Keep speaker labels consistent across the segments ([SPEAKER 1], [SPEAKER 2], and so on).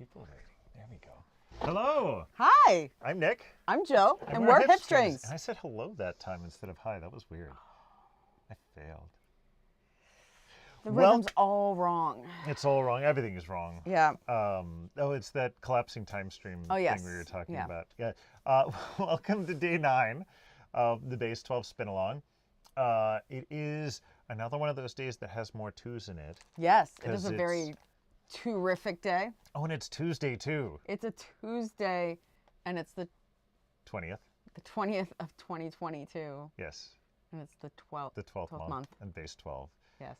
[SPEAKER 1] people waiting. There we go. Hello.
[SPEAKER 2] Hi.
[SPEAKER 1] I'm Nick.
[SPEAKER 2] I'm Joe, and we're HipStrings.
[SPEAKER 1] And I said hello that time instead of hi. That was weird. I failed.
[SPEAKER 2] The rhythm's all wrong.
[SPEAKER 1] It's all wrong. Everything is wrong.
[SPEAKER 2] Yeah.
[SPEAKER 1] It's that collapsing time stream
[SPEAKER 2] yes.
[SPEAKER 1] thing we were talking about. Yeah. Welcome to day 9 of the Base12 Spinalong. It is another one of those days that has more twos in it.
[SPEAKER 2] Yes, it is a very terrific day.
[SPEAKER 1] Oh, and it's Tuesday too.
[SPEAKER 2] It's a Tuesday, and it's the
[SPEAKER 1] 20th.
[SPEAKER 2] The 20th of 2022.
[SPEAKER 1] Yes.
[SPEAKER 2] And it's the 12th.
[SPEAKER 1] The 12th month. And base 12.
[SPEAKER 2] Yes.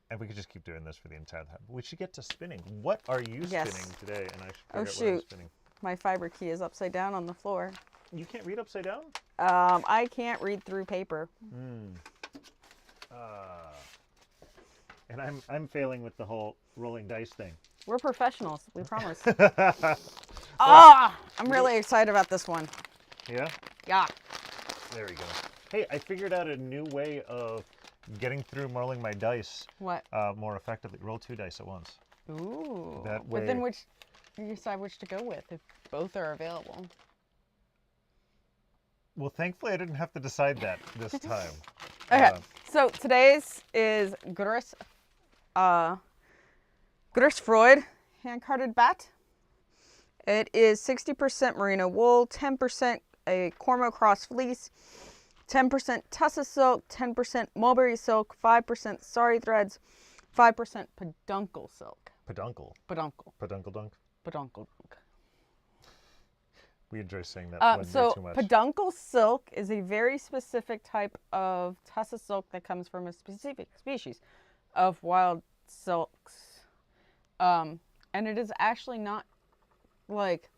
[SPEAKER 1] And we could just keep doing this for the entire time. We should get to spinning. What are you spinning today? And I should figure out what I'm spinning.
[SPEAKER 2] My fiber key is upside down on the floor.
[SPEAKER 1] You can't read upside down?
[SPEAKER 2] I can't read through paper.
[SPEAKER 1] And I'm failing with the whole rolling dice thing.
[SPEAKER 2] We're professionals, we promise. I'm really excited about this one.
[SPEAKER 1] Yeah?
[SPEAKER 2] Yeah.
[SPEAKER 1] There we go. Hey, I figured out a new way of getting through rolling my dice.
[SPEAKER 2] What?
[SPEAKER 1] More effectively. Roll 2 dice at once.
[SPEAKER 2] Ooh.
[SPEAKER 1] That way.
[SPEAKER 2] But then you decide which to go with if both are available.
[SPEAKER 1] Well, thankfully I didn't have to decide that this time.
[SPEAKER 2] Okay, so today's is Freud hand-carded bat. It is 60% merino wool, 10% a Cormo cross fleece, 10% Tussa silk, 10% mulberry silk, 5% sari threads, 5% peduncle silk.
[SPEAKER 1] Peduncle?
[SPEAKER 2] Peduncle.
[SPEAKER 1] Peduncle dunk?
[SPEAKER 2] Peduncle dunk.
[SPEAKER 1] We enjoy saying that one way too much.
[SPEAKER 2] Peduncle silk is a very specific type of Tussa silk that comes from a specific species of wild silks. And it is actually not like,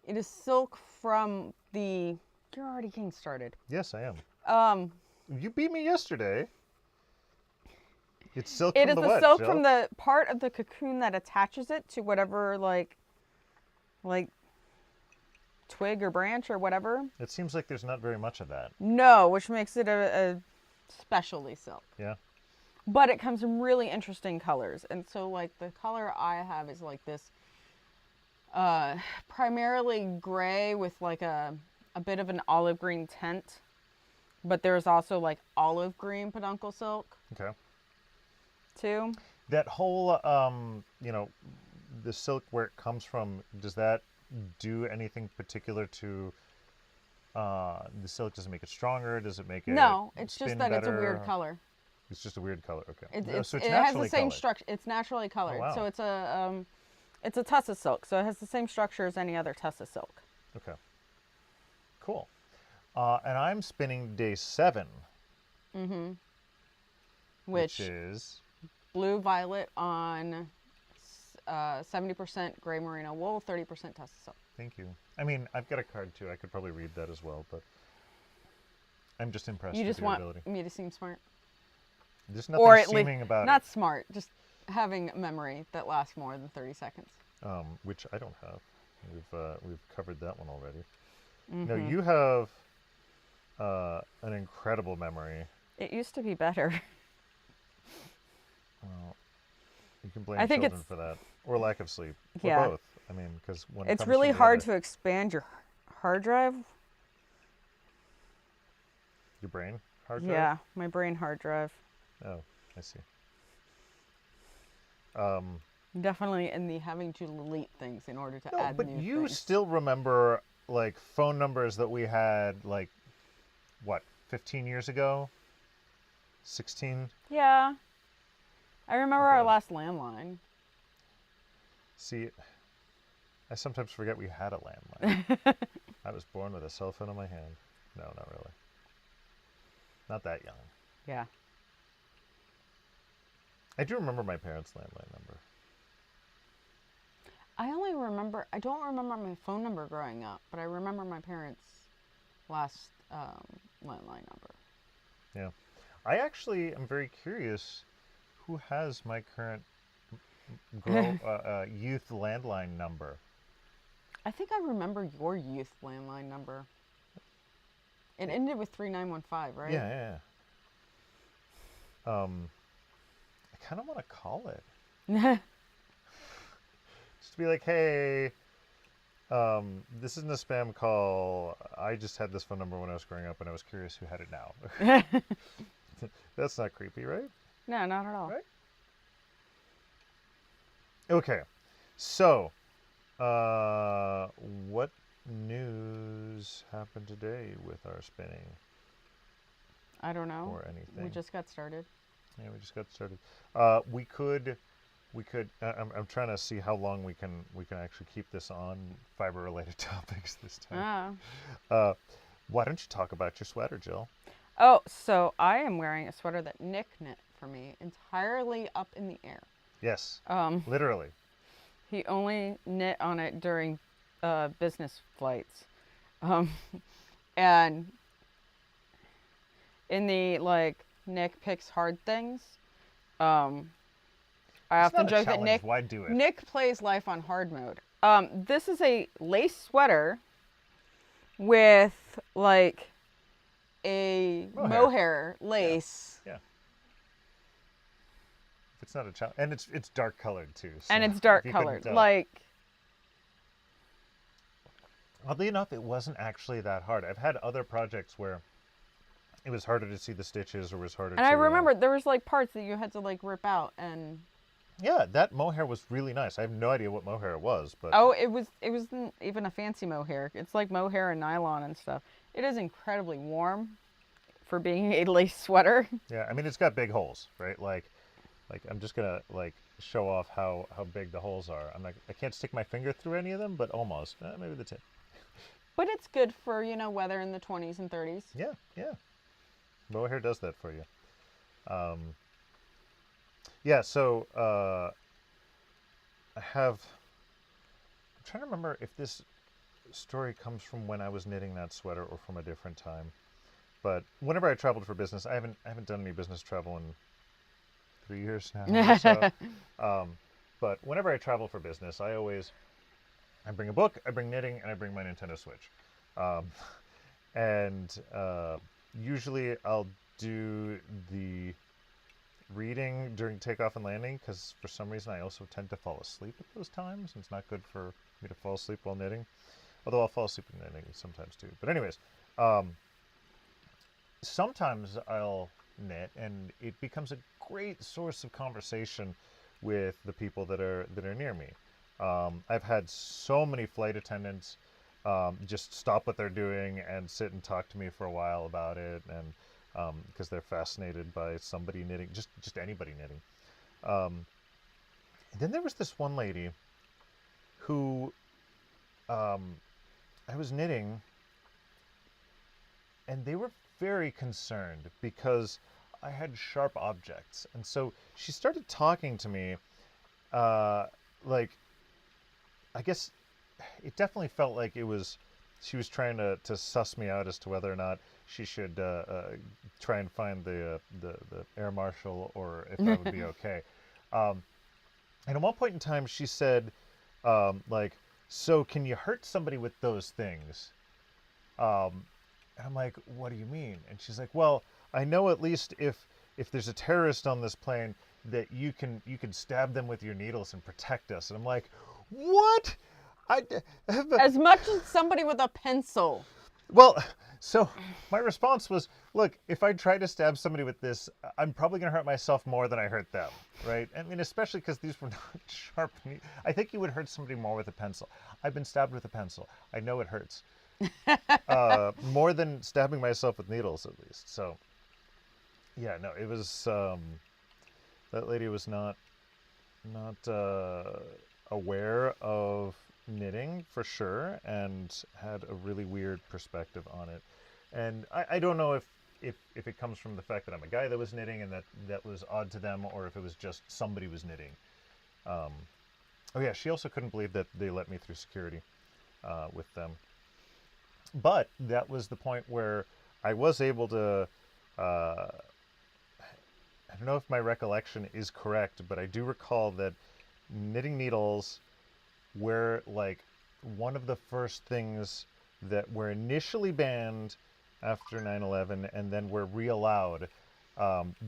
[SPEAKER 2] it is silk from the, you're already getting started.
[SPEAKER 1] Yes, I am. You beat me yesterday. It's silk from the what,
[SPEAKER 2] It is the silk
[SPEAKER 1] Jill?
[SPEAKER 2] from the part of the cocoon that attaches it to whatever, like twig or branch or whatever.
[SPEAKER 1] It seems like there's not very much of that.
[SPEAKER 2] No, which makes it a specialty silk.
[SPEAKER 1] Yeah.
[SPEAKER 2] But it comes in really interesting colors. And so like the color I have is like this primarily gray with like a bit of an olive green tint. But there's also like olive green peduncle silk.
[SPEAKER 1] Okay.
[SPEAKER 2] Too.
[SPEAKER 1] That whole, the silk where it comes from, does that do anything particular to the silk? Does it make it stronger? Does it make it
[SPEAKER 2] No, it's just that
[SPEAKER 1] better?
[SPEAKER 2] it's a weird color.
[SPEAKER 1] It's just a weird color. Okay.
[SPEAKER 2] So it has the same structure. It's naturally colored.
[SPEAKER 1] Oh, wow.
[SPEAKER 2] So it's a Tussa silk. So it has the same structure as any other Tussa silk.
[SPEAKER 1] Okay. Cool. And I'm spinning day 7.
[SPEAKER 2] Mm-hmm.
[SPEAKER 1] Which is
[SPEAKER 2] blue violet on 70% gray merino wool, 30% Tussa silk.
[SPEAKER 1] Thank you. I mean, I've got a card too. I could probably read that as well, but I'm just impressed with your ability.
[SPEAKER 2] Me to seem smart?
[SPEAKER 1] There's nothing seeming about it.
[SPEAKER 2] Not smart, just having memory that lasts more than 30 seconds.
[SPEAKER 1] Which I don't have. We've covered that one already.
[SPEAKER 2] Mm-hmm.
[SPEAKER 1] No, you have an incredible memory.
[SPEAKER 2] It used to be better.
[SPEAKER 1] Well, you can blame children for that, or lack of sleep, or both. I mean, because when
[SPEAKER 2] it's really hard to expand your hard drive.
[SPEAKER 1] Your brain hard drive?
[SPEAKER 2] Yeah, my brain hard drive.
[SPEAKER 1] Oh, I see.
[SPEAKER 2] Definitely in the having to delete things in order to add new things. But
[SPEAKER 1] you still remember, like, phone numbers that we had, like, what, 15 years ago? 16?
[SPEAKER 2] Yeah. I remember our last landline.
[SPEAKER 1] See, I sometimes forget we had a landline. I was born with a cell phone in my hand. No, not really. Not that young.
[SPEAKER 2] Yeah.
[SPEAKER 1] I do remember my parents' landline number.
[SPEAKER 2] I don't remember my phone number growing up, but I remember my parents' last landline number.
[SPEAKER 1] Yeah. I actually am very curious who has my current youth landline number.
[SPEAKER 2] I think I remember your youth landline number. It ended with 3915, right?
[SPEAKER 1] Yeah. I kind of want to call it. Just to be like, hey, this isn't a spam call. I just had this phone number when I was growing up, and I was curious who had it now. That's not creepy, right?
[SPEAKER 2] No, not at all.
[SPEAKER 1] Right? Okay. So, what news happened today with our spinning
[SPEAKER 2] I don't know.
[SPEAKER 1] or anything?
[SPEAKER 2] We just got started.
[SPEAKER 1] Yeah, we just got started. We could. I'm trying to see how long we can actually keep this on fiber-related topics this time. Why don't you talk about your sweater, Jill?
[SPEAKER 2] Oh, so I am wearing a sweater that Nick knit for me, entirely up in the air.
[SPEAKER 1] Yes. Literally.
[SPEAKER 2] He only knit on it during business flights, and in the like Nick picks hard things. I
[SPEAKER 1] It's
[SPEAKER 2] often
[SPEAKER 1] not a
[SPEAKER 2] joke that
[SPEAKER 1] challenge. Why do it?
[SPEAKER 2] Nick plays life on hard mode. This is a lace sweater with like a mohair lace.
[SPEAKER 1] Yeah. It's not a challenge, and it's dark colored too. So
[SPEAKER 2] And it's dark colored. Like,
[SPEAKER 1] oddly enough, it wasn't actually that hard. I've had other projects where it was harder to see the stitches, or was harder.
[SPEAKER 2] And I remember there was like parts that you had to like rip out and.
[SPEAKER 1] Yeah, that mohair was really nice. I have no idea what mohair it was, but
[SPEAKER 2] Oh, it wasn't even a fancy mohair. It's like mohair and nylon and stuff. It is incredibly warm for being a lace sweater.
[SPEAKER 1] Yeah, I mean it's got big holes, right? Like I'm just gonna like show off how big the holes are. I can't stick my finger through any of them, but almost. Maybe the tip.
[SPEAKER 2] But it's good for weather in the 20s and 30s.
[SPEAKER 1] Yeah. Mohair does that for you. Yeah, so I'm trying to remember if this story comes from when I was knitting that sweater or from a different time. But whenever I traveled for business, I haven't done any business travel in 3 years now. Or so. But whenever I travel for business, I bring a book, I bring knitting, and I bring my Nintendo Switch. And usually I'll do the reading during takeoff and landing, because for some reason I also tend to fall asleep at those times, and it's not good for me to fall asleep while knitting. Although I'll fall asleep in knitting sometimes too. But anyways, sometimes I'll knit, and it becomes a great source of conversation with the people that are near me. I've had so many flight attendants just stop what they're doing and sit and talk to me for a while about it, and because they're fascinated by somebody knitting, just anybody knitting. And then there was this one lady who I was knitting, and they were very concerned because I had sharp objects. And so she started talking to me, like, I guess it definitely felt like she was trying to suss me out as to whether or not she should try and find the air marshal, or if I would be okay. And at one point in time, she said, like, so can you hurt somebody with those things? And I'm like, what do you mean? And she's like, well, I know at least if there's a terrorist on this plane, that you can stab them with your needles and protect us. And I'm like, what?
[SPEAKER 2] As much as somebody with a pencil.
[SPEAKER 1] Well, so my response was, look, if I try to stab somebody with this, I'm probably going to hurt myself more than I hurt them, right? I mean, especially because these were not sharp. I think you would hurt somebody more with a pencil. I've been stabbed with a pencil. I know it hurts. More than stabbing myself with needles, at least. So, yeah, no, it was, that lady was not aware of knitting for sure, and had a really weird perspective on it. And I don't know if it comes from the fact that I'm a guy that was knitting and that was odd to them, or if it was just somebody was knitting. Oh yeah, she also couldn't believe that they let me through security with them. But that was the point where I was able to, I don't know if my recollection is correct, but I do recall that knitting needles were like one of the first things that were initially banned after 9/11, and then were re-allowed,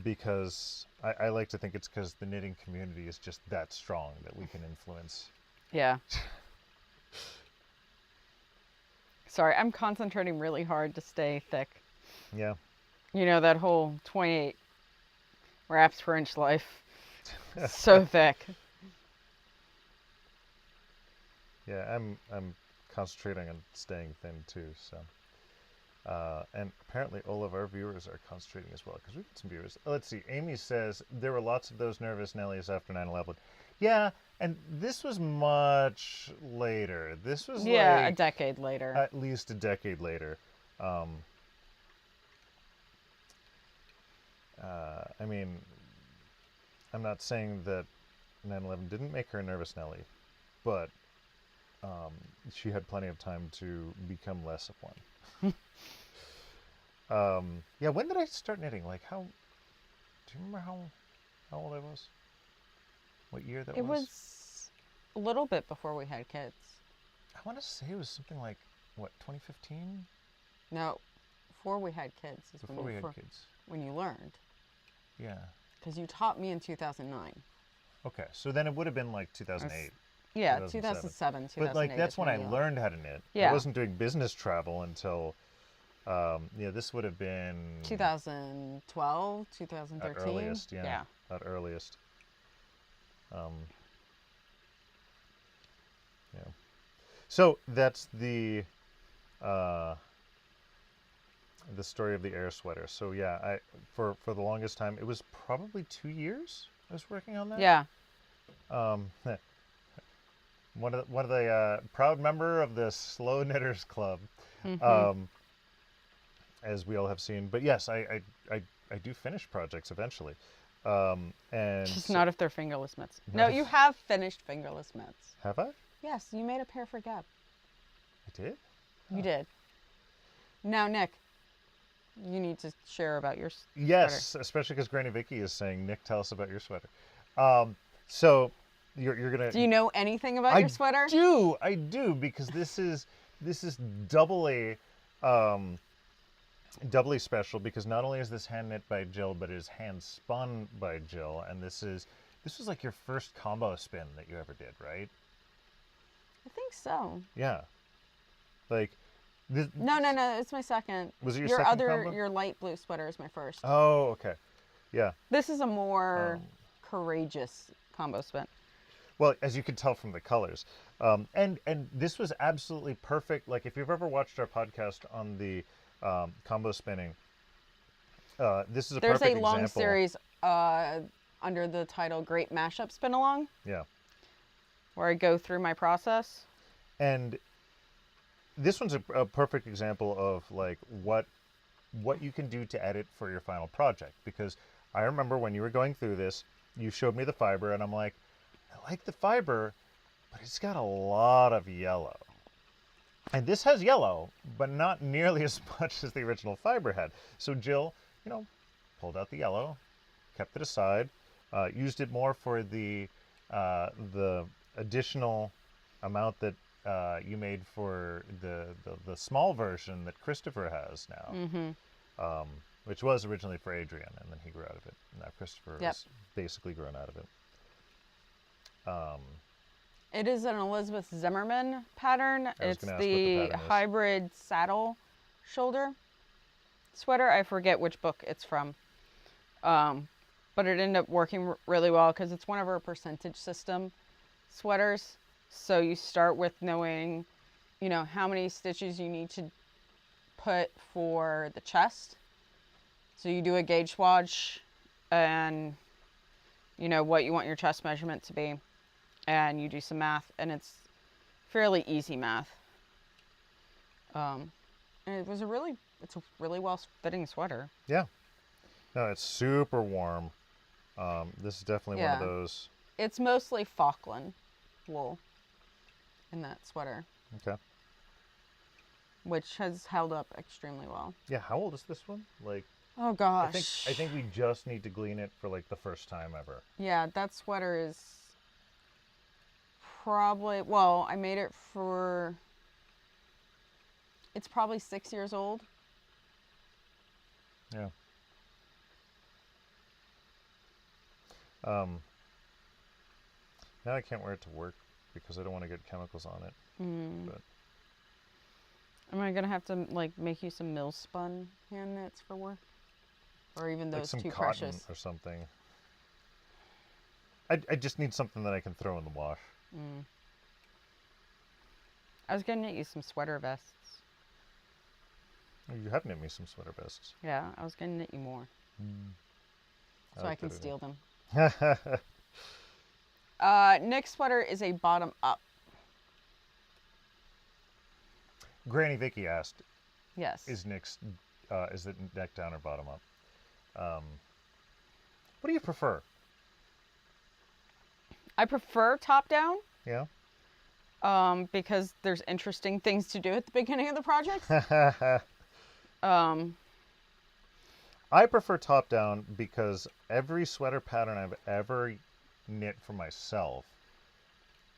[SPEAKER 1] because I like to think it's because the knitting community is just that strong that we can influence
[SPEAKER 2] Yeah. Sorry, I'm concentrating really hard to stay thick.
[SPEAKER 1] Yeah.
[SPEAKER 2] You know, that whole 28 wraps per inch life. So thick.
[SPEAKER 1] Yeah, I'm concentrating on staying thin too. So, and apparently all of our viewers are concentrating as well because we've got some viewers. Let's see. Amy says there were lots of those nervous Nellies after 9/11. Yeah, and this was much later. This was
[SPEAKER 2] Yeah,
[SPEAKER 1] like
[SPEAKER 2] a decade later.
[SPEAKER 1] at least a decade later. I mean, I'm not saying that 9/11 didn't make her a nervous Nelly, but she had plenty of time to become less of one. Yeah, when did I start knitting? Like, how? Do you remember how old I was? What year that
[SPEAKER 2] It
[SPEAKER 1] was?
[SPEAKER 2] was a little bit before we had kids.
[SPEAKER 1] I want to say it was something like what, 2015?
[SPEAKER 2] No, before we had kids is
[SPEAKER 1] Before we had kids.
[SPEAKER 2] when you learned.
[SPEAKER 1] Yeah.
[SPEAKER 2] Because you taught me in 2009.
[SPEAKER 1] Okay, so then it would have been like 2008.
[SPEAKER 2] Yeah, 2007, 2008.
[SPEAKER 1] But like that's
[SPEAKER 2] is
[SPEAKER 1] when I
[SPEAKER 2] you
[SPEAKER 1] learned how to knit.
[SPEAKER 2] Yeah.
[SPEAKER 1] I wasn't doing business travel until, yeah, this would have been
[SPEAKER 2] 2012, 2013.
[SPEAKER 1] at earliest, yeah.
[SPEAKER 2] Yeah.
[SPEAKER 1] At earliest. Yeah. So that's the story of the air sweater. So yeah, I for the longest time it was probably 2 years I was working on that.
[SPEAKER 2] Yeah.
[SPEAKER 1] One of the proud member of the Slow Knitters Club, as we all have seen. But yes, I do finish projects eventually, and
[SPEAKER 2] Just not if they're fingerless mitts. No, you have finished fingerless mitts.
[SPEAKER 1] have I?
[SPEAKER 2] Yes, you made a pair for Gab.
[SPEAKER 1] I did.
[SPEAKER 2] You did. Now, Nick, you need to share about your
[SPEAKER 1] Yes,
[SPEAKER 2] sweater.
[SPEAKER 1] especially because Granny Vicky is saying, Nick, tell us about your sweater. So you're gonna.
[SPEAKER 2] Do you know anything about your sweater?
[SPEAKER 1] I do because this is doubly doubly special because not only is this hand knit by Jill, but it is hand spun by Jill, and this was like your first combo spin that you ever did, right?
[SPEAKER 2] I think so.
[SPEAKER 1] Yeah, like this.
[SPEAKER 2] No, it's my second.
[SPEAKER 1] Was it your second combo?
[SPEAKER 2] Your light blue sweater is my first.
[SPEAKER 1] Oh, okay, yeah.
[SPEAKER 2] This is a more courageous combo spin.
[SPEAKER 1] Well, as you can tell from the colors, and this was absolutely perfect. Like if you've ever watched our podcast on the combo spinning, this is a
[SPEAKER 2] There's
[SPEAKER 1] perfect
[SPEAKER 2] a long
[SPEAKER 1] example.
[SPEAKER 2] series under the title "Great Mashup Spinalong."
[SPEAKER 1] Yeah,
[SPEAKER 2] where I go through my process.
[SPEAKER 1] and this one's a perfect example of like what you can do to edit for your final project. Because I remember when you were going through this, you showed me the fiber, and I'm like, I like the fiber, but it's got a lot of yellow. And this has yellow, but not nearly as much as the original fiber had. So Jill, pulled out the yellow, kept it aside, used it more for the additional amount that you made for the small version that Christopher has now, which was originally for Adrian, and then he grew out of it. Now Christopher has basically grown out of it.
[SPEAKER 2] It is an Elizabeth Zimmerman pattern. It's the hybrid saddle shoulder sweater. I forget which book it's from. But it ended up working really well because it's one of our percentage system sweaters. So you start with knowing, how many stitches you need to put for the chest. So you do a gauge swatch and, what you want your chest measurement to be. And you do some math, and it's fairly easy math. And it's a really well-fitting sweater.
[SPEAKER 1] Yeah. No, it's super warm. This is definitely one of those.
[SPEAKER 2] It's mostly Falkland wool in that sweater.
[SPEAKER 1] Okay.
[SPEAKER 2] Which has held up extremely well.
[SPEAKER 1] Yeah, how old is this one? Like,
[SPEAKER 2] oh gosh.
[SPEAKER 1] I think we just need to glean it for like the first time ever.
[SPEAKER 2] Yeah, that sweater is probably, well, I made it for, it's probably 6 years old.
[SPEAKER 1] Yeah. Now I can't wear it to work because I don't want to get chemicals on it. But
[SPEAKER 2] Am I gonna have to like make you some mill spun hand knits for work, or even
[SPEAKER 1] like
[SPEAKER 2] those
[SPEAKER 1] some
[SPEAKER 2] too
[SPEAKER 1] cotton
[SPEAKER 2] precious?
[SPEAKER 1] or something. I just need something that I can throw in the wash.
[SPEAKER 2] I was gonna knit you some sweater vests.
[SPEAKER 1] You have knit me some sweater vests.
[SPEAKER 2] Yeah, I was gonna knit you more, so I can steal them. Nick's sweater is a bottom up.
[SPEAKER 1] Granny Vicky asked,
[SPEAKER 2] Yes.
[SPEAKER 1] is Nick's, is it neck down or bottom up? What do you prefer?
[SPEAKER 2] I prefer top down.
[SPEAKER 1] Yeah.
[SPEAKER 2] Because there's interesting things to do at the beginning of the project.
[SPEAKER 1] I prefer top down because every sweater pattern I've ever knit for myself,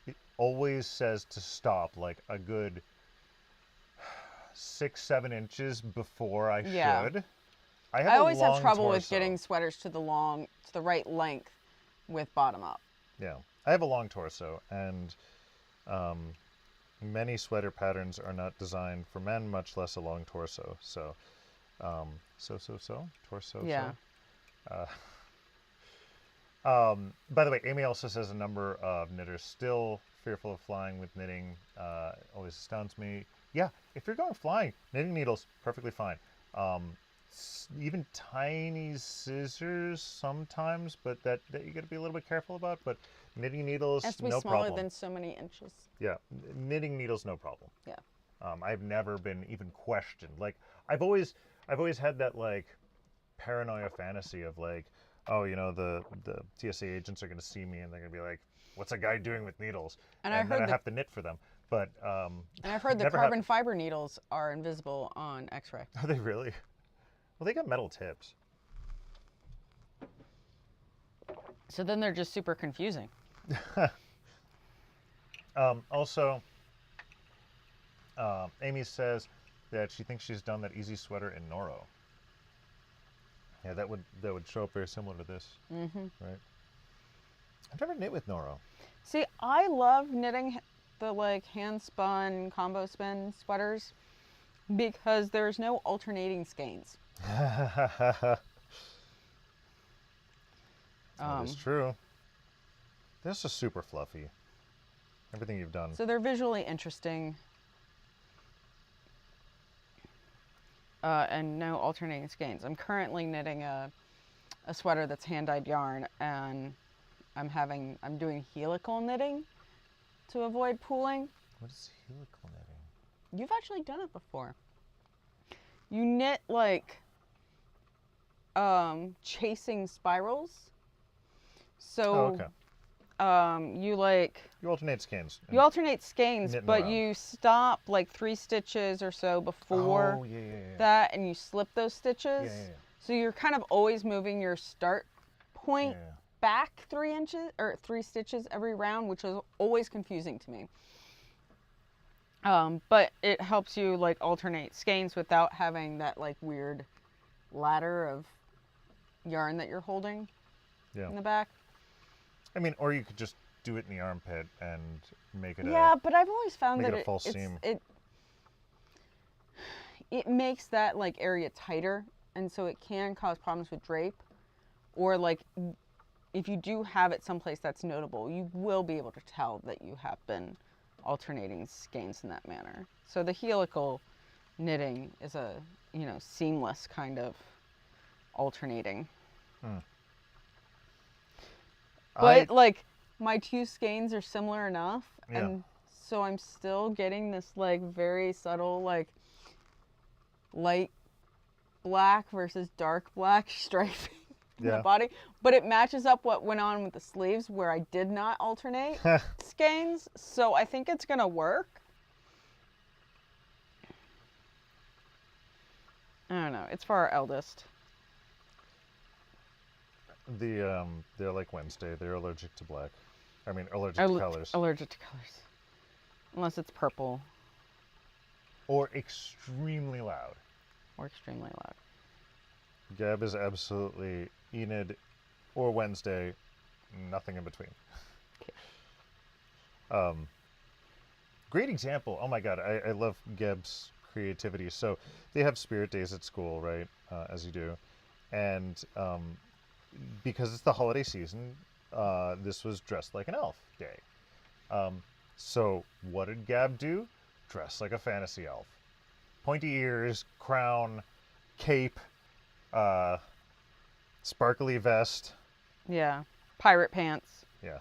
[SPEAKER 1] it always says to stop like a good 6-7 inches before I should.
[SPEAKER 2] I always have trouble with getting sweaters to the right length with bottom up.
[SPEAKER 1] Yeah, I have a long torso, and many sweater patterns are not designed for men, much less a long torso. So, torso.
[SPEAKER 2] Yeah.
[SPEAKER 1] By the way, Amy also says a number of knitters still fearful of flying with knitting. Always astounds me. Yeah, if you're going flying, knitting needles, perfectly fine. Even tiny scissors sometimes, but that you got to be a little bit careful about. But knitting needles,
[SPEAKER 2] it has to be
[SPEAKER 1] no
[SPEAKER 2] smaller
[SPEAKER 1] problem.
[SPEAKER 2] than so many inches.
[SPEAKER 1] Yeah, knitting needles, no problem.
[SPEAKER 2] Yeah.
[SPEAKER 1] I've never been even questioned. Like I've always had that like paranoia fantasy of like, oh, you know, the TSA agents are going to see me and they're going to be like, what's a guy doing with needles?
[SPEAKER 2] And
[SPEAKER 1] then I have to knit for them. But
[SPEAKER 2] and I've heard the carbon fiber needles are invisible on X-ray.
[SPEAKER 1] Are they really? Well, they got metal tips.
[SPEAKER 2] So then they're just super confusing.
[SPEAKER 1] Also, Amy says that she thinks she's done that easy sweater in Noro. Yeah, that would show up very similar to this, right? I've never knit with Noro.
[SPEAKER 2] See, I love knitting the like hand spun combo spin sweaters because there's no alternating skeins.
[SPEAKER 1] That is true. This is super fluffy. Everything you've done.
[SPEAKER 2] So they're visually interesting. And no alternating skeins. I'm currently knitting a sweater that's hand-dyed yarn, and I'm doing helical knitting to avoid pooling.
[SPEAKER 1] What is helical knitting?
[SPEAKER 2] You've actually done it before. You knit like chasing spirals. So you
[SPEAKER 1] alternate skeins.
[SPEAKER 2] You alternate skeins, but
[SPEAKER 1] around.
[SPEAKER 2] you stop like 3 stitches or so before that, and you slip those stitches. So you're kind of always moving your start point back 3 inches or 3 stitches every round, which is always confusing to me. But it helps you like alternate skeins without having that like weird ladder of yarn that you're holding in the back.
[SPEAKER 1] I mean, or you could just do it in the armpit and make it
[SPEAKER 2] but I've always found that
[SPEAKER 1] a false seam.
[SPEAKER 2] It makes that like area tighter, and so it can cause problems with drape. Or like if you do have it someplace that's notable, you will be able to tell that you have been alternating skeins in that manner. So the helical knitting is a, you know, seamless kind of alternating. But like my 2 skeins are similar enough, and so I'm still getting this like very subtle like light black versus dark black striping in the body, but it matches up what went on with the sleeves where I did not alternate skeins, so I think it's gonna work. I don't know. It's for our eldest.
[SPEAKER 1] They're like Wednesday. They're allergic to black. I mean, allergic to colors.
[SPEAKER 2] Allergic to colors. Unless it's purple.
[SPEAKER 1] Or extremely loud.
[SPEAKER 2] Or extremely loud.
[SPEAKER 1] Gab is absolutely Enid or Wednesday, nothing in between. Great example. Oh my God, I love Geb's creativity. So they have spirit days at school, right? As you do. And because it's the holiday season, this was dressed like an elf day. So what did Gab do? Dress like a fantasy elf. Pointy ears, crown, cape, sparkly vest.
[SPEAKER 2] Yeah. Pirate pants.
[SPEAKER 1] Yeah.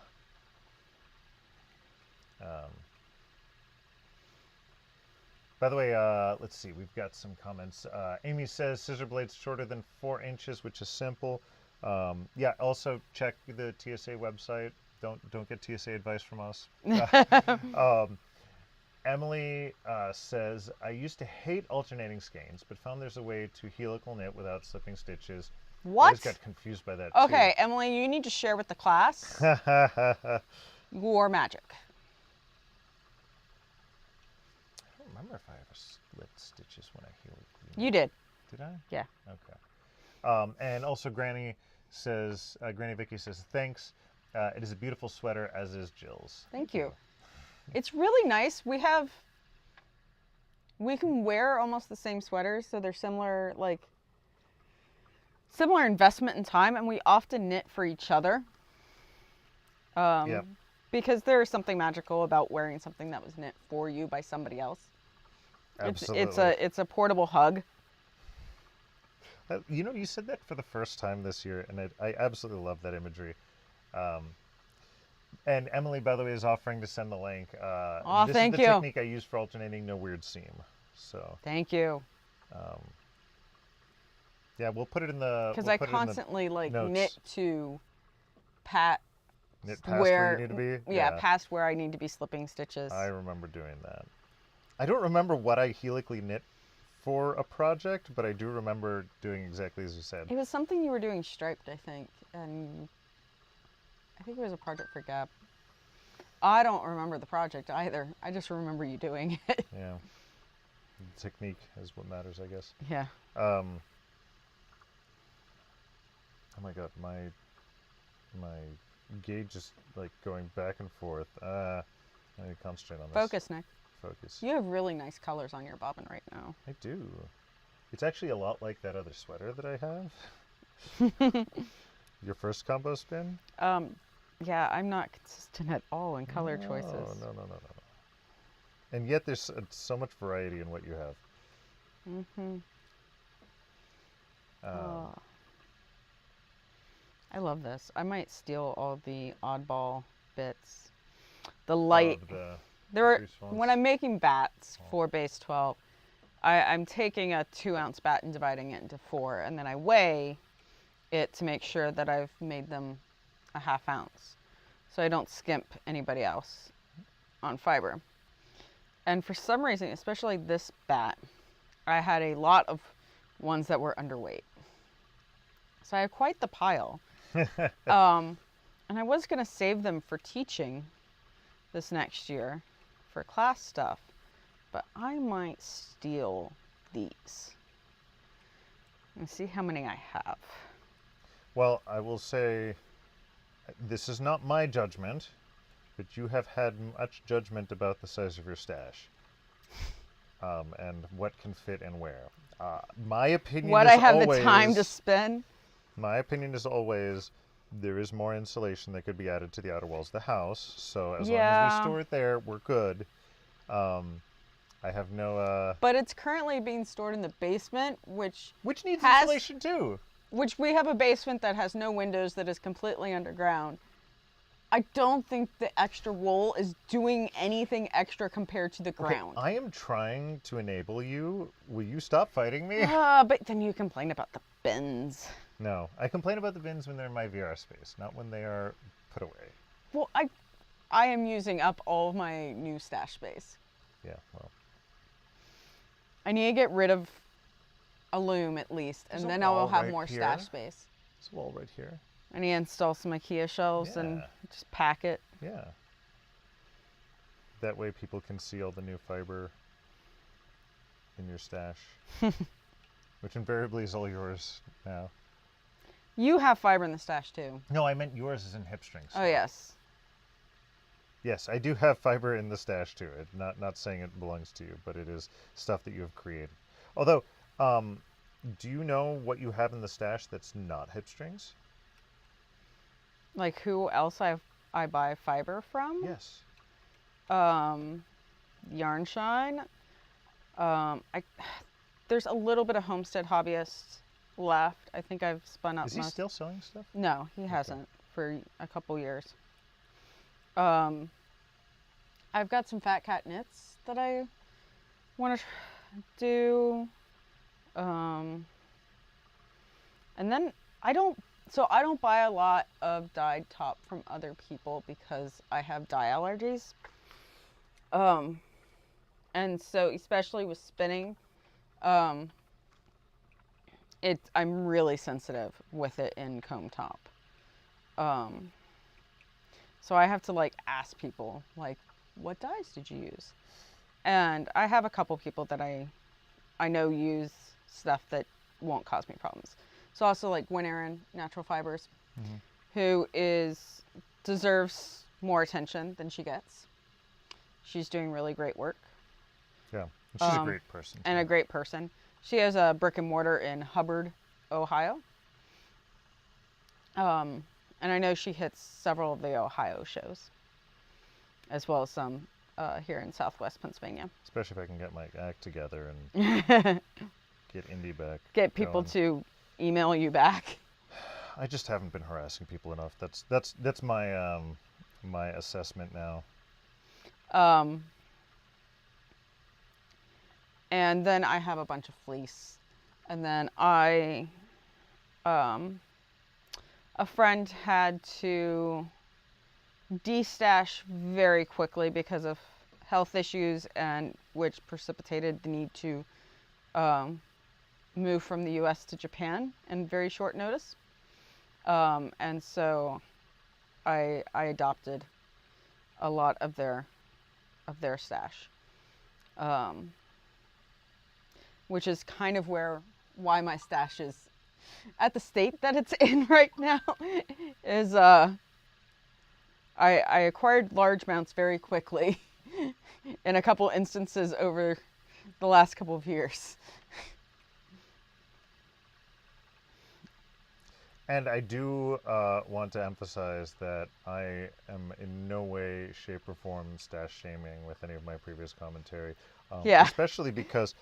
[SPEAKER 1] By the way, let's see. We've got some comments. Amy says scissor blades shorter than 4 inches, which is simple. Yeah. Also check the TSA website. Don't get TSA advice from us. Emily says, I used to hate alternating skeins, but found there's a way to helical knit without slipping stitches. I
[SPEAKER 2] What?
[SPEAKER 1] always got confused by that
[SPEAKER 2] Okay, Emily, you need to share with the class
[SPEAKER 1] too.
[SPEAKER 2] your magic.
[SPEAKER 1] I don't remember if I ever split stitches when I helically knit.
[SPEAKER 2] You did.
[SPEAKER 1] Did I?
[SPEAKER 2] Yeah.
[SPEAKER 1] Okay. And also Granny says, Granny Vicky says, thanks. It is a beautiful sweater, as is Jill's.
[SPEAKER 2] Thank you. It's really nice. We can wear almost the same sweaters, so they're similar, like, similar investment in time, and we often knit for each other.
[SPEAKER 1] Yep.
[SPEAKER 2] Because there is something magical about wearing something that was knit for you by somebody else.
[SPEAKER 1] Absolutely.
[SPEAKER 2] It's a portable hug.
[SPEAKER 1] You know, you said that for the first time this year, and I absolutely love that imagery. And Emily, by the way, is offering to send the link. This
[SPEAKER 2] thank
[SPEAKER 1] is the
[SPEAKER 2] you.
[SPEAKER 1] technique I use for alternating no weird seam. So
[SPEAKER 2] Thank you.
[SPEAKER 1] yeah, we'll put it in the.
[SPEAKER 2] Because
[SPEAKER 1] we'll
[SPEAKER 2] I
[SPEAKER 1] put it in the
[SPEAKER 2] constantly like
[SPEAKER 1] notes.
[SPEAKER 2] knit to pat
[SPEAKER 1] knit past where you need to be.
[SPEAKER 2] Yeah, past where I need to be slipping stitches.
[SPEAKER 1] I remember doing that. I don't remember what I helically knit for a project, but I do remember doing exactly as you said.
[SPEAKER 2] It was something you were doing striped, I think, and I think it was a project for Gap. I don't remember the project either. I just remember you doing it.
[SPEAKER 1] Yeah. The technique is what matters, I guess.
[SPEAKER 2] Yeah.
[SPEAKER 1] Oh my God, my gauge is like going back and forth. I need to concentrate on this.
[SPEAKER 2] Focus, Nick.
[SPEAKER 1] Focus.
[SPEAKER 2] You have really nice colors on your bobbin right now.
[SPEAKER 1] I do. It's actually a lot like that other sweater that I have. Your first combo spin?
[SPEAKER 2] Yeah, I'm not consistent at all in color choices.
[SPEAKER 1] No. And yet there's so much variety in what you have.
[SPEAKER 2] I love this. I might steal all the oddball bits. The light. When I'm making bats for Base 12, I'm taking a 2-ounce bat and dividing it into 4, and then I weigh it to make sure that I've made them a 1/2 ounce, so I don't skimp anybody else on fiber. And for some reason, especially this bat, I had a lot of ones that were underweight. So I had quite the pile. And I was going to save them for teaching this next year for class stuff, but I might steal these and see how many I have.
[SPEAKER 1] Well, I will say, this is not my judgment, but you have had much judgment about the size of your stash and what can fit and where. My opinion
[SPEAKER 2] What
[SPEAKER 1] is
[SPEAKER 2] I have
[SPEAKER 1] always,
[SPEAKER 2] the time to spend.
[SPEAKER 1] My opinion is always there is more insulation that could be added to the outer walls of the house. So as long as we store it there, we're good. I have no.
[SPEAKER 2] But it's currently being stored in the basement, which
[SPEAKER 1] needs insulation too.
[SPEAKER 2] Which we have a basement that has no windows, that is completely underground. I don't think the extra wool is doing anything extra compared to the ground.
[SPEAKER 1] I am trying to enable you. Will you stop fighting me?
[SPEAKER 2] But then you complain about the bins.
[SPEAKER 1] No, I complain about the bins when they're in my VR space, not when they are put away.
[SPEAKER 2] Well, I am using up all of my new stash space.
[SPEAKER 1] Yeah, well.
[SPEAKER 2] I need to get rid of a loom at least, and then I will have more stash space.
[SPEAKER 1] There's a wall right here.
[SPEAKER 2] I need to install some IKEA shelves and just pack it.
[SPEAKER 1] Yeah. That way people can see all the new fiber in your stash, which invariably is all yours now.
[SPEAKER 2] You have fiber in the stash too.
[SPEAKER 1] No, I meant yours is in HipStrings.
[SPEAKER 2] Oh, yes.
[SPEAKER 1] Yes, I do have fiber in the stash too. Not saying it belongs to you, but it is stuff that you have created. Although, um, do you know what you have in the stash that's not HipStrings?
[SPEAKER 2] Like who else I buy fiber from?
[SPEAKER 1] Yes.
[SPEAKER 2] Um, Yarn Shine. I there's a little bit of Homestead Hobbyist left. I think I've spun up
[SPEAKER 1] Is he
[SPEAKER 2] most.
[SPEAKER 1] still selling stuff?
[SPEAKER 2] No, he hasn't for a couple years. Um, I've got some Fat Cat knits that I want to do. And then I don't buy a lot of dyed top from other people because I have dye allergies. And so especially with spinning, I'm really sensitive with it in comb top. So I have to like ask people like, what dyes did you use? And I have a couple people that I know use stuff that won't cause me problems. So also like Gwen Erin, Natural Fibers, who deserves more attention than she gets. She's doing really great work.
[SPEAKER 1] Yeah, she's a great person.
[SPEAKER 2] And a great person. She has a brick and mortar in Hubbard, Ohio. And I know she hits several of the Ohio shows, as well as some here in Southwest Pennsylvania.
[SPEAKER 1] Especially if I can get my act together and get indie back.
[SPEAKER 2] Get people to email you back.
[SPEAKER 1] I just haven't been harassing people enough. That's my my assessment now.
[SPEAKER 2] And then I have a bunch of fleece, and then a friend had to destash very quickly because of health issues, and which precipitated the need to move from the U.S. to Japan in very short notice. And so I adopted a lot of their stash, which is kind of why my stash is at the state that it's in right now. Is I acquired large amounts very quickly in a couple instances over the last couple of years.
[SPEAKER 1] And I do want to emphasize that I am in no way, shape, or form stash shaming with any of my previous commentary.
[SPEAKER 2] Yeah.
[SPEAKER 1] Especially because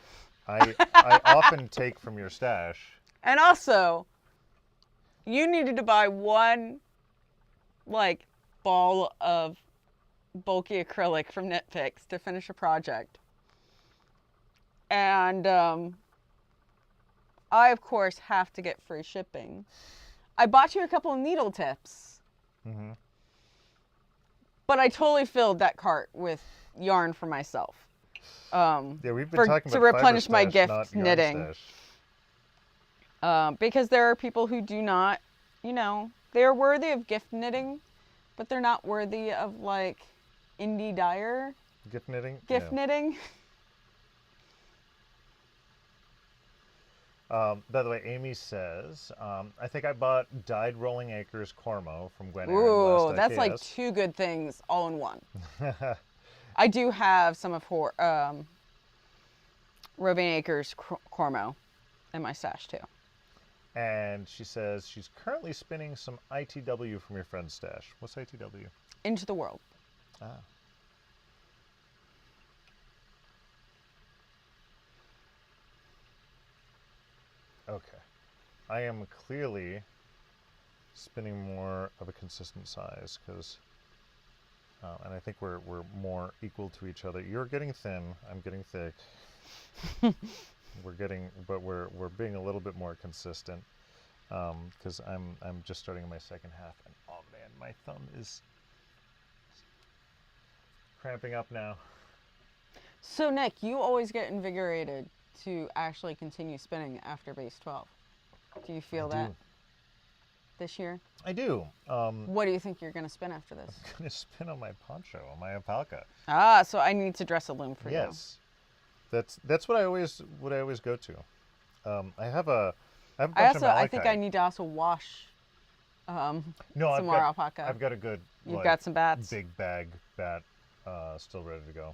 [SPEAKER 1] I often take from your stash.
[SPEAKER 2] And also, you needed to buy one, like, ball of bulky acrylic from Knit Fix to finish a project. And I, of course, have to get free shipping. I bought you a couple of needle tips.
[SPEAKER 1] Mm-hmm.
[SPEAKER 2] But I totally filled that cart with yarn for myself.
[SPEAKER 1] Yeah, we've been talking about
[SPEAKER 2] to replenish
[SPEAKER 1] fiber
[SPEAKER 2] my
[SPEAKER 1] stash,
[SPEAKER 2] gift
[SPEAKER 1] not yarn
[SPEAKER 2] knitting.
[SPEAKER 1] stash.
[SPEAKER 2] Because there are people who do not, they're worthy of gift knitting, but they're not worthy of like indie dyer
[SPEAKER 1] Gift knitting?
[SPEAKER 2] gift knitting.
[SPEAKER 1] By the way, Amy says, I think I bought Dyed Rolling Acres Cormo from Gwen Erin
[SPEAKER 2] Ooh,
[SPEAKER 1] last
[SPEAKER 2] that's
[SPEAKER 1] IKS.
[SPEAKER 2] like two good things all in one. I do have some of her Roving Acres Cormo in my stash too.
[SPEAKER 1] And she says she's currently spinning some ITW from your friend's stash. What's ITW?
[SPEAKER 2] Into the World.
[SPEAKER 1] Ah. Okay. I am clearly spinning more of a consistent size because, and I think we're more equal to each other. You're getting thin. I'm getting thick. We're being a little bit more consistent because I'm just starting my second half, and oh man, my thumb is cramping up now.
[SPEAKER 2] So Nick, you always get invigorated to actually continue spinning after base 12. Do you feel that this year?
[SPEAKER 1] I do.
[SPEAKER 2] What do you think you're going to spin after this?
[SPEAKER 1] I'm going to spin on my poncho, on my alpaca.
[SPEAKER 2] Ah, so I need to dress a loom for you.
[SPEAKER 1] Yes, that's what I always go to. I have a bunch of
[SPEAKER 2] I think I
[SPEAKER 1] malachite.
[SPEAKER 2] need to also wash
[SPEAKER 1] No,
[SPEAKER 2] some more alpaca.
[SPEAKER 1] I've got a good.
[SPEAKER 2] You've got some bats.
[SPEAKER 1] Big bag bat, still ready to go.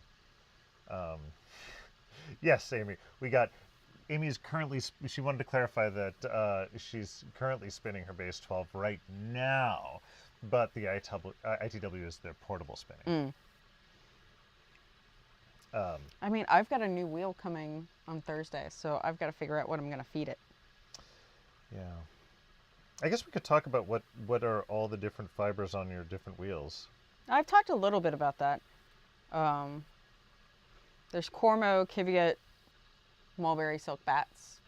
[SPEAKER 1] Yes, Amy. Amy's currently. She wanted to clarify that she's currently spinning her base 12 right now, but the ITW is their portable spinning.
[SPEAKER 2] I mean, I've got a new wheel coming on Thursday, so I've got to figure out what I'm going to feed it.
[SPEAKER 1] Yeah. I guess we could talk about what are all the different fibers on your different wheels.
[SPEAKER 2] I've talked a little bit about that. There's Cormo, Kiviat, mulberry silk bats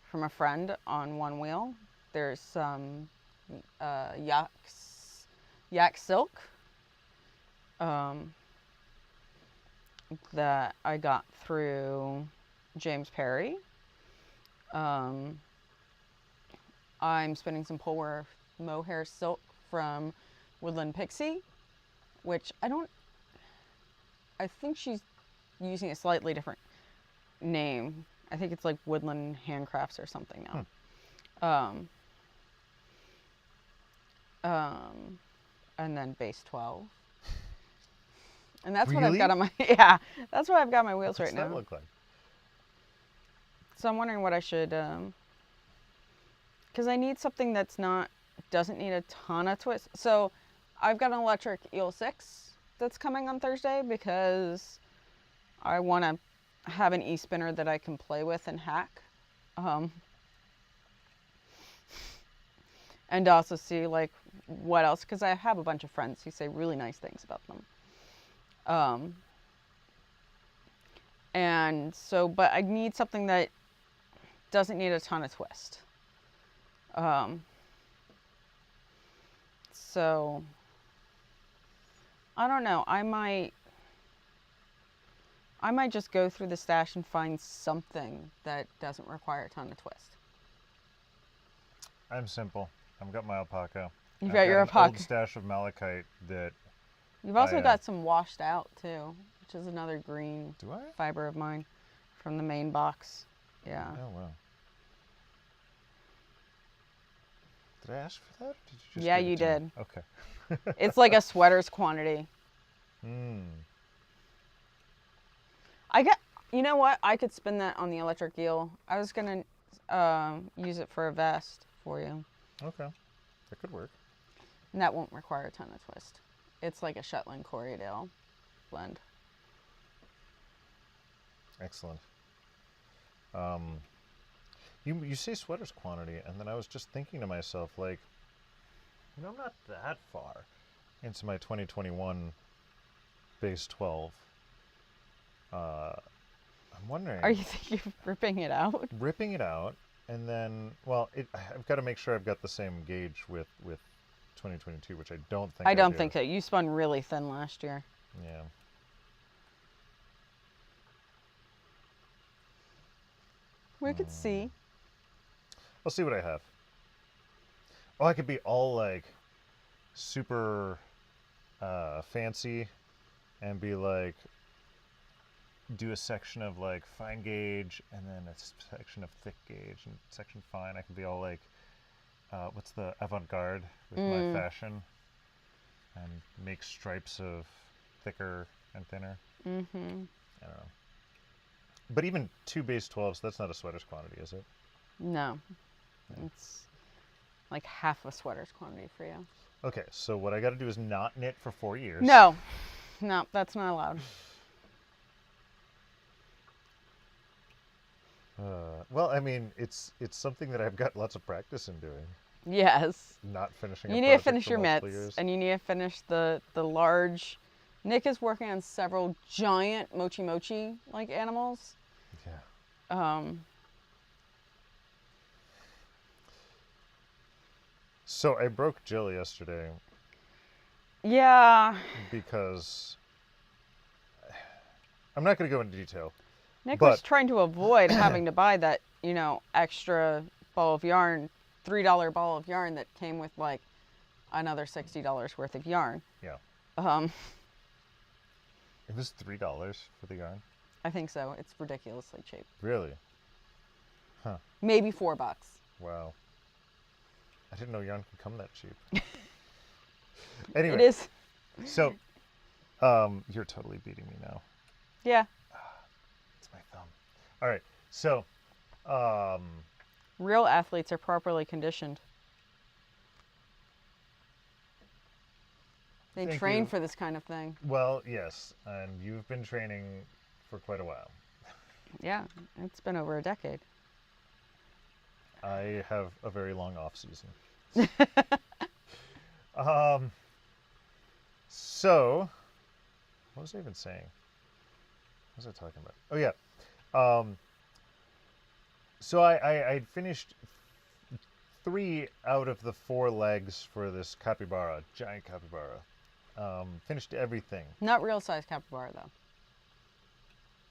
[SPEAKER 2] from a friend on one wheel. There's some yak silk that I got through James Perry. I'm spinning some Polwarth mohair silk from Woodland Pixie, which I think she's using a slightly different name. I think it's like Woodland Handcrafts or something now. And then Base 12. And that's what I've got on my, that's what I've got on my wheels right now.
[SPEAKER 1] What's that look like?
[SPEAKER 2] So I'm wondering what I should, because I need something doesn't need a ton of twist. So I've got an electric Eel 6 that's coming on Thursday because I want to have an e-spinner that I can play with and hack. And also see like what else, because I have a bunch of friends who say really nice things about them. And so, but I need something that doesn't need a ton of twist. So I don't know. I might just go through the stash and find something that doesn't require a ton of twist.
[SPEAKER 1] I'm simple. I've got my alpaca.
[SPEAKER 2] You've got your alpaca.
[SPEAKER 1] An old stash of malachite that.
[SPEAKER 2] You've also got some washed out too, which is another green fiber of mine from the main box. Yeah.
[SPEAKER 1] Oh wow. Did I ask for that? Or did you just
[SPEAKER 2] yeah,
[SPEAKER 1] give it
[SPEAKER 2] you
[SPEAKER 1] to
[SPEAKER 2] did.
[SPEAKER 1] Me? Okay.
[SPEAKER 2] It's like a sweater's quantity. You know what? I could spin that on the electric eel. I was gonna use it for a vest for you.
[SPEAKER 1] Okay, that could work.
[SPEAKER 2] And that won't require a ton of twist. It's like a Shetland Corriedale blend.
[SPEAKER 1] Excellent. You say sweaters quantity, and then I was just thinking to myself, like, I'm not that far into my 2021 Base 12. I'm wondering.
[SPEAKER 2] Are you thinking of ripping it out?
[SPEAKER 1] Ripping it out, and then, well, I've got to make sure I've got the same gauge with 2022, which I don't think I
[SPEAKER 2] don't
[SPEAKER 1] do.
[SPEAKER 2] think so. You spun really thin last year.
[SPEAKER 1] Yeah.
[SPEAKER 2] We could see.
[SPEAKER 1] I'll see what I have. Oh, I could be all like super fancy and be like, do a section of like fine gauge and then a section of thick gauge and section fine. I could be all like, what's the avant-garde with my fashion and make stripes of thicker and thinner. I don't know. But even 2 Base 12s, that's not a sweater's quantity, is it?
[SPEAKER 2] No. It's like half a sweater's quantity for you.
[SPEAKER 1] Okay, so what I got to do is not knit for 4 years.
[SPEAKER 2] No, that's not allowed.
[SPEAKER 1] Well, I mean, it's something that I've got lots of practice in doing.
[SPEAKER 2] Yes.
[SPEAKER 1] Not finishing.
[SPEAKER 2] You need to finish your mitts, and you need to finish the large. Nick is working on several giant mochi like animals.
[SPEAKER 1] Yeah. So I broke Jill yesterday.
[SPEAKER 2] Yeah.
[SPEAKER 1] Because I'm not going to go into detail.
[SPEAKER 2] Nick was trying to avoid having to buy that, extra ball of yarn, $3 ball of yarn that came with like another $60 worth of yarn.
[SPEAKER 1] Yeah. It was $3 for the yarn?
[SPEAKER 2] I think so. It's ridiculously cheap.
[SPEAKER 1] Really? Huh.
[SPEAKER 2] Maybe $4.
[SPEAKER 1] Wow. I didn't know yarn could come that cheap. Anyway,
[SPEAKER 2] It is.
[SPEAKER 1] so you're totally beating me now.
[SPEAKER 2] Yeah.
[SPEAKER 1] It's my thumb. All right, so
[SPEAKER 2] Real athletes are properly conditioned. They
[SPEAKER 1] Thank
[SPEAKER 2] train
[SPEAKER 1] you.
[SPEAKER 2] for this kind of thing.
[SPEAKER 1] well, yes, and you've been training for quite a while.
[SPEAKER 2] Yeah, it's been over a decade.
[SPEAKER 1] I have a very long off season. So, what was I even saying? What was I talking about? Oh yeah. So I finished 3 out of the 4 legs for this capybara, giant capybara. Finished everything.
[SPEAKER 2] Not real size capybara though.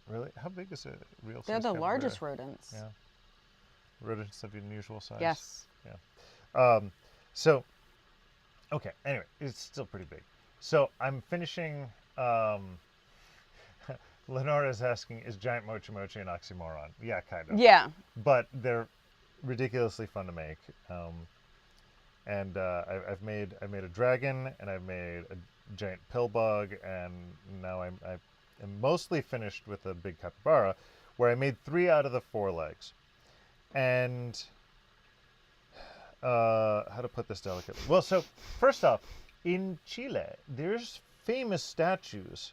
[SPEAKER 1] Really? How big is a real size
[SPEAKER 2] They're the
[SPEAKER 1] capybara?
[SPEAKER 2] largest rodents.
[SPEAKER 1] Yeah. Rodents of unusual size.
[SPEAKER 2] Yes.
[SPEAKER 1] Yeah. So, okay. Anyway, it's still pretty big. So I'm finishing. Lenora's asking, "Is giant mochi mochi an oxymoron?" Yeah, kind of.
[SPEAKER 2] Yeah.
[SPEAKER 1] But they're ridiculously fun to make. And I've made a dragon, and I've made a giant pill bug, and now I'm mostly finished with a big capybara, where I made 3 out of the 4 legs. And how to put this delicately? Well, so first off, in Chile, there's famous statues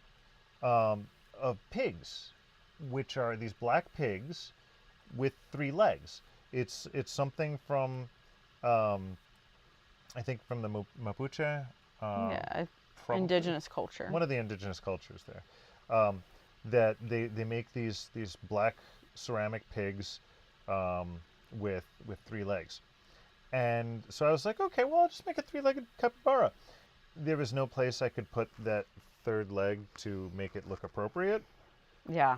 [SPEAKER 1] of pigs, which are these black pigs with 3 legs. It's something from I think from the Mapuche.
[SPEAKER 2] Yeah.
[SPEAKER 1] Probably.
[SPEAKER 2] Indigenous culture.
[SPEAKER 1] One of the indigenous cultures there, that they make these black ceramic pigs with 3 legs, and so I was like, okay, well, I'll just make a 3-legged capybara. There was no place I could put that 3rd leg to make it look appropriate.
[SPEAKER 2] Yeah.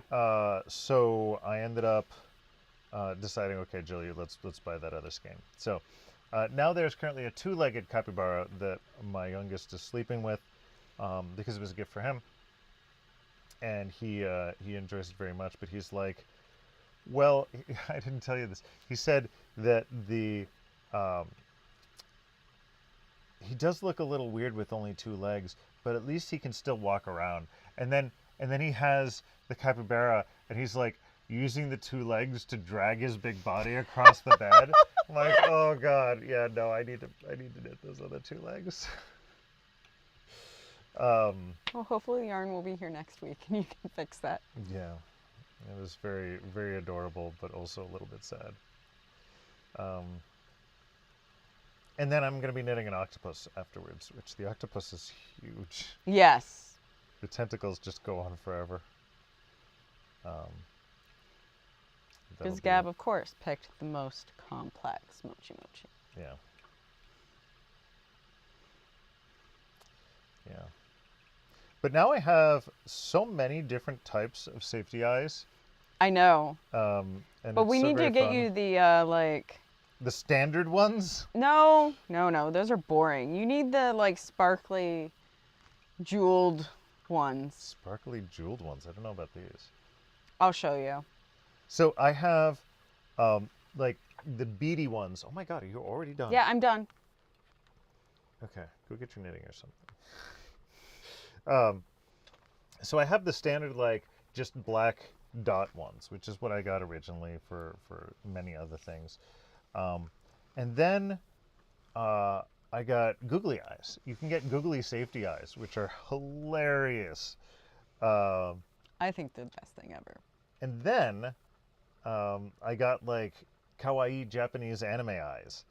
[SPEAKER 1] So I ended up deciding, okay, Julia, let's buy that other skein. So now there's currently a 2-legged capybara that my youngest is sleeping with, because it was a gift for him, and he enjoys it very much. But he's like, well, I didn't tell you this. He said that he does look a little weird with only 2 legs, but at least he can still walk around. And then he has the capybara, and he's like using the 2 legs to drag his big body across the bed. I'm like, oh god, yeah, no, I need to knit those other 2 legs.
[SPEAKER 2] Well, hopefully yarn will be here next week and you can fix that.
[SPEAKER 1] Yeah, it was very, very adorable, but also a little bit sad. And then I'm going to be knitting an octopus afterwards, which the octopus is huge.
[SPEAKER 2] Yes.
[SPEAKER 1] The tentacles just go on forever.
[SPEAKER 2] Because Gab, of course, picked the most complex mochi mochi.
[SPEAKER 1] Yeah. Yeah. But now I have so many different types of safety eyes.
[SPEAKER 2] I know.
[SPEAKER 1] And
[SPEAKER 2] but
[SPEAKER 1] it's
[SPEAKER 2] we
[SPEAKER 1] so
[SPEAKER 2] need to
[SPEAKER 1] very
[SPEAKER 2] get
[SPEAKER 1] fun.
[SPEAKER 2] you the, like...
[SPEAKER 1] The standard ones?
[SPEAKER 2] No. Those are boring. You need the, like, sparkly, jeweled ones.
[SPEAKER 1] Sparkly jeweled ones. I don't know about these.
[SPEAKER 2] I'll show you.
[SPEAKER 1] So I have, like, the beady ones. Oh my god, are you already done?
[SPEAKER 2] Yeah, I'm done.
[SPEAKER 1] Okay, go get your knitting or something. So I have the standard, like, just black dot ones, which is what I got originally for many other things. And then I got googly eyes. You can get googly safety eyes, which are hilarious.
[SPEAKER 2] I think they're the best thing ever.
[SPEAKER 1] And then I got, like, kawaii Japanese anime eyes.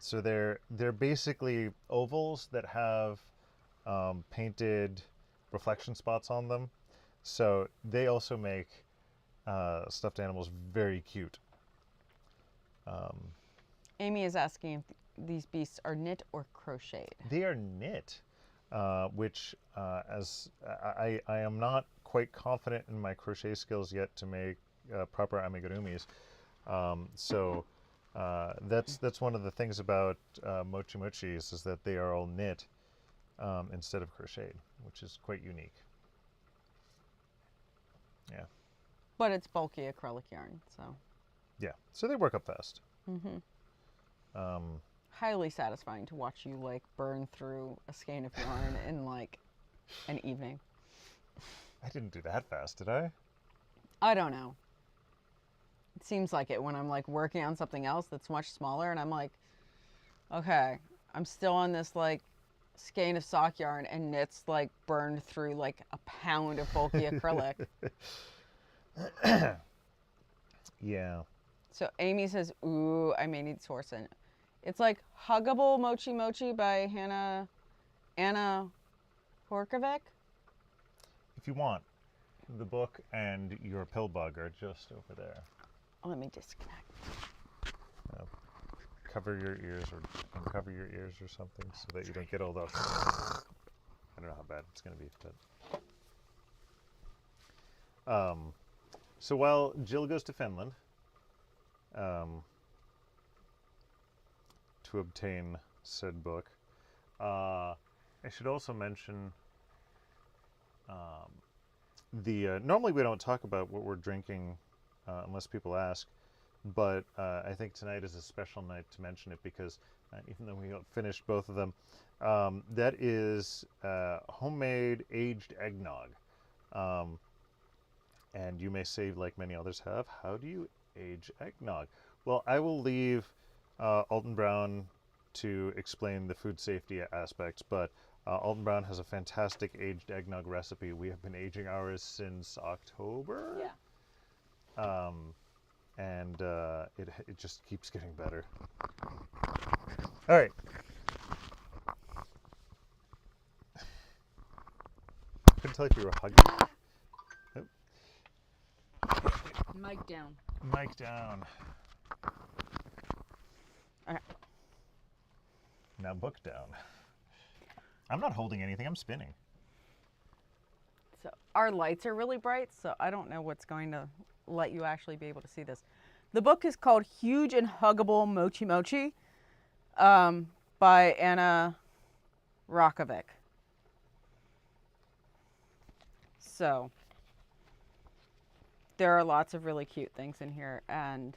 [SPEAKER 1] So they're basically ovals that have painted reflection spots on them. So they also make stuffed animals very cute.
[SPEAKER 2] Amy is asking if these beasts are knit or crocheted.
[SPEAKER 1] They are knit, which as I am not quite confident in my crochet skills yet to make proper amigurumis. So that's one of the things about mochi mochis, is that they are all knit instead of crocheted, which is quite unique. Yeah.
[SPEAKER 2] But it's bulky acrylic yarn, so.
[SPEAKER 1] Yeah. So they work up fast.
[SPEAKER 2] Mm-hmm. highly satisfying to watch you like burn through a skein of yarn in like an evening.
[SPEAKER 1] I didn't do that fast, did I?
[SPEAKER 2] I don't know. It seems like it when I'm like working on something else that's much smaller and I'm like, okay, I'm still on this like skein of sock yarn and it's like burned through like a pound of bulky acrylic.
[SPEAKER 1] Yeah.
[SPEAKER 2] So Amy says, ooh, I may need to source it. It's like Huggable Mochi Mochi by Anna Horkovic.
[SPEAKER 1] If you want, the book and your pill bug are just over there.
[SPEAKER 2] Let me disconnect.
[SPEAKER 1] Cover your ears or uncover your ears or something so that you don't get all the. I don't know how bad it's going to be, but. So while Jill goes to Finland to obtain said book, I should also mention normally we don't talk about what we're drinking unless people ask, but I think tonight is a special night to mention it because even though we finished both of them, that is homemade aged eggnog. And you may say, like many others have, how do you age eggnog? Well, I will leave Alton Brown to explain the food safety aspects, but Alton Brown has a fantastic aged eggnog recipe. We have been aging ours since October.
[SPEAKER 2] Yeah.
[SPEAKER 1] And it just keeps getting better. All right. Couldn't tell if you were hugging.
[SPEAKER 2] Mic down.
[SPEAKER 1] Mic down.
[SPEAKER 2] Okay.
[SPEAKER 1] Now book down. I'm not holding anything, I'm spinning.
[SPEAKER 2] So our lights are really bright, so I don't know what's going to let you actually be able to see this. The book is called Huge and Huggable Mochi Mochi by Anna Horkovic. So there are lots of really cute things in here, and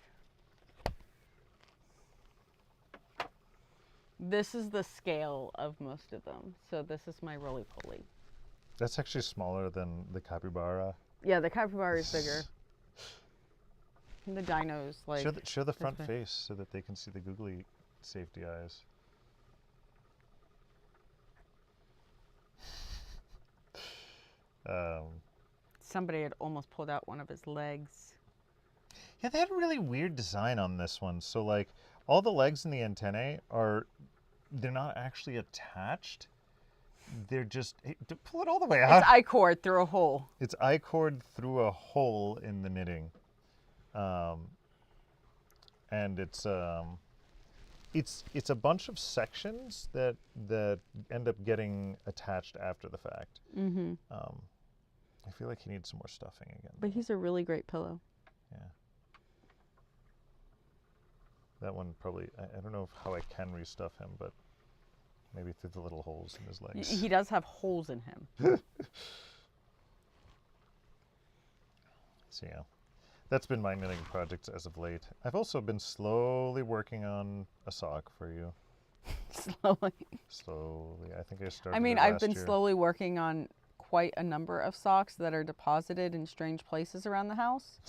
[SPEAKER 2] this is the scale of most of them. So this is my roly-poly.
[SPEAKER 1] That's actually smaller than the capybara.
[SPEAKER 2] Yeah, the capybara is bigger. The dinos, like...
[SPEAKER 1] Show the front face so that they can see the googly safety eyes.
[SPEAKER 2] Somebody had almost pulled out one of his legs.
[SPEAKER 1] Yeah, they had a really weird design on this one. So, like, all the legs and the antennae they're not actually attached. They're just, pull it all the way out.
[SPEAKER 2] It's I-cord through a hole.
[SPEAKER 1] It's I-cord through a hole in the knitting. And it's a bunch of sections that end up getting attached after the fact.
[SPEAKER 2] Mm-hmm.
[SPEAKER 1] I feel like he needs some more stuffing again.
[SPEAKER 2] But he's a really great pillow.
[SPEAKER 1] Yeah. That one probably, I don't know how I can restuff him, but maybe through the little holes in his legs.
[SPEAKER 2] He does have holes in him.
[SPEAKER 1] So yeah, that's been my knitting projects as of late. I've also been slowly working on a sock for you.
[SPEAKER 2] Slowly.
[SPEAKER 1] Slowly. I think I started
[SPEAKER 2] I mean,
[SPEAKER 1] I've
[SPEAKER 2] I've been slowly working on quite a number of socks that are deposited in strange places around the house.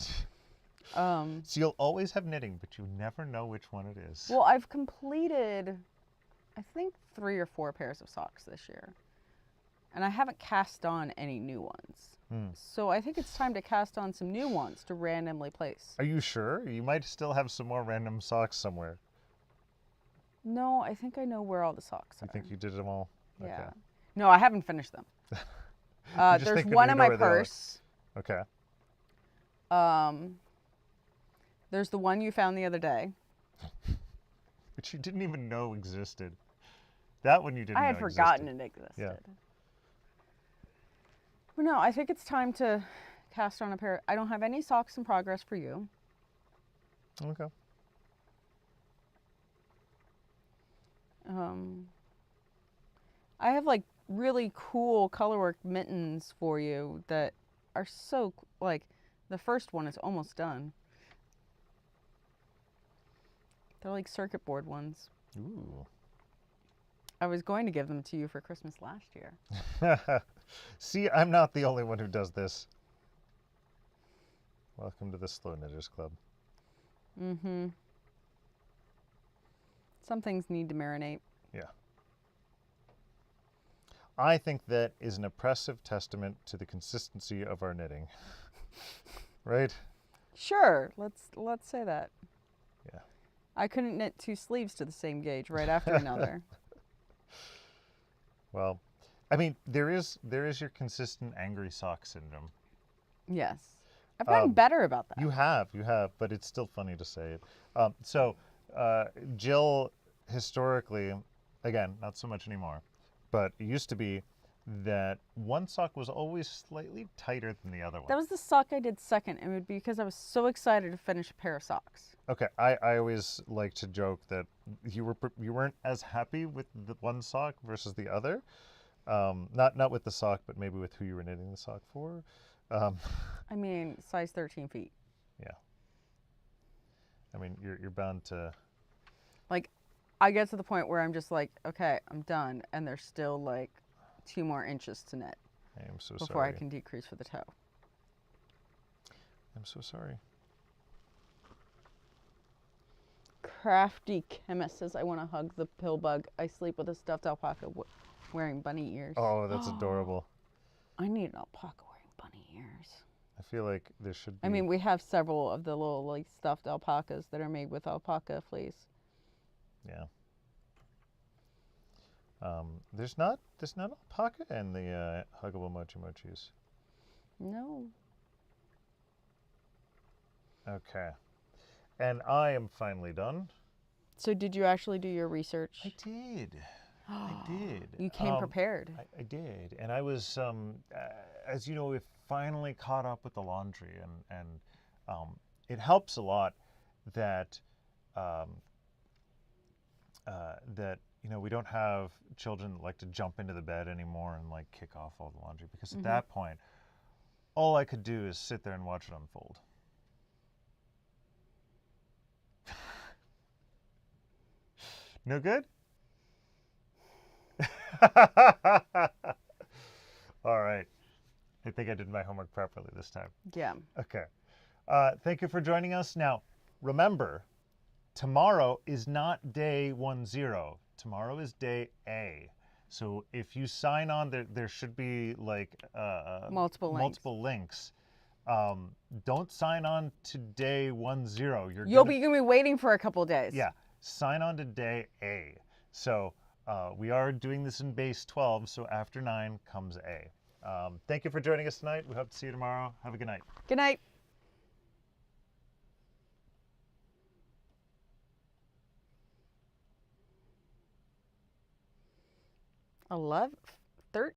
[SPEAKER 1] So you'll always have knitting, but you never know which one it is.
[SPEAKER 2] Well, I've completed, I think, 3 or 4 pairs of socks this year. And I haven't cast on any new ones. So I think it's time to cast on some new ones to randomly place.
[SPEAKER 1] Are you sure? You might still have some more random socks somewhere.
[SPEAKER 2] No, I think I know where all the socks are.
[SPEAKER 1] You think you did them all?
[SPEAKER 2] Yeah.
[SPEAKER 1] Okay.
[SPEAKER 2] No, I haven't finished them. There's one in my purse.
[SPEAKER 1] Okay.
[SPEAKER 2] There's the one you found the other day.
[SPEAKER 1] Which you didn't even know existed. That one you didn't know
[SPEAKER 2] I had
[SPEAKER 1] existed.
[SPEAKER 2] forgotten it existed.
[SPEAKER 1] Yeah.
[SPEAKER 2] But no, I think it's time to cast on a pair. I don't have any socks in progress for you.
[SPEAKER 1] Okay.
[SPEAKER 2] I have like really cool colorwork mittens for you that are so, like, the first one is almost done. They're like circuit board ones.
[SPEAKER 1] Ooh.
[SPEAKER 2] I was going to give them to you for Christmas last year.
[SPEAKER 1] See, I'm not the only one who does this. Welcome to the Slow Knitters Club.
[SPEAKER 2] Mm-hmm. Some things need to marinate.
[SPEAKER 1] Yeah. I think that is an impressive testament to the consistency of our knitting. Right?
[SPEAKER 2] Sure, let's say that.
[SPEAKER 1] Yeah.
[SPEAKER 2] I couldn't knit 2 sleeves to the same gauge right after another.
[SPEAKER 1] Well, I mean, there is your consistent angry sock syndrome.
[SPEAKER 2] Yes. I've gotten better about that.
[SPEAKER 1] You have, but it's still funny to say it. Jill, historically, again, not so much anymore, but it used to be that one sock was always slightly tighter than the other one.
[SPEAKER 2] That was the sock I did second, and it would be because I was so excited to finish a pair of socks.
[SPEAKER 1] Okay, I always like to joke that you weren't as happy with the one sock versus the other. Not with the sock, but maybe with who you were knitting the sock for.
[SPEAKER 2] I mean, size 13 feet.
[SPEAKER 1] Yeah. I mean, you're bound to.
[SPEAKER 2] Like, I get to the point where I'm just like, okay, I'm done, and there's still like 2 more inches to knit
[SPEAKER 1] I am so
[SPEAKER 2] before
[SPEAKER 1] sorry.
[SPEAKER 2] I can decrease for the toe.
[SPEAKER 1] I'm so sorry.
[SPEAKER 2] Crafty Chemist says, I want to hug the pill bug. I sleep with a stuffed alpaca wearing bunny ears.
[SPEAKER 1] Oh, that's adorable.
[SPEAKER 2] I need an alpaca wearing bunny ears.
[SPEAKER 1] I feel like there should be.
[SPEAKER 2] I mean, we have several of the little like stuffed alpacas that are made with alpaca fleece.
[SPEAKER 1] Yeah. There's not alpaca in the huggable mochi mochis.
[SPEAKER 2] No.
[SPEAKER 1] Okay. And I am finally done.
[SPEAKER 2] So did you actually do your research?
[SPEAKER 1] I did. I did.
[SPEAKER 2] You came prepared.
[SPEAKER 1] I did, and I was, as you know, we finally caught up with the laundry, and it helps a lot that that we don't have children that like to jump into the bed anymore and like kick off all the laundry, because at that point, all I could do is sit there and watch it unfold. No good? All right. I think I did my homework properly this time.
[SPEAKER 2] Yeah.
[SPEAKER 1] Okay. Thank you for joining us. Now, remember, tomorrow is not day 10. Tomorrow is day A. So if you sign on, there should be like
[SPEAKER 2] Multiple
[SPEAKER 1] links. Don't sign on to day 10.
[SPEAKER 2] You'll be gonna be waiting for a couple of days.
[SPEAKER 1] Yeah. Sign on to day A. So we are doing this in base 12, so after 9 comes A. Thank you for joining us tonight. We hope to see you tomorrow. Have a good night.
[SPEAKER 2] Good night. I love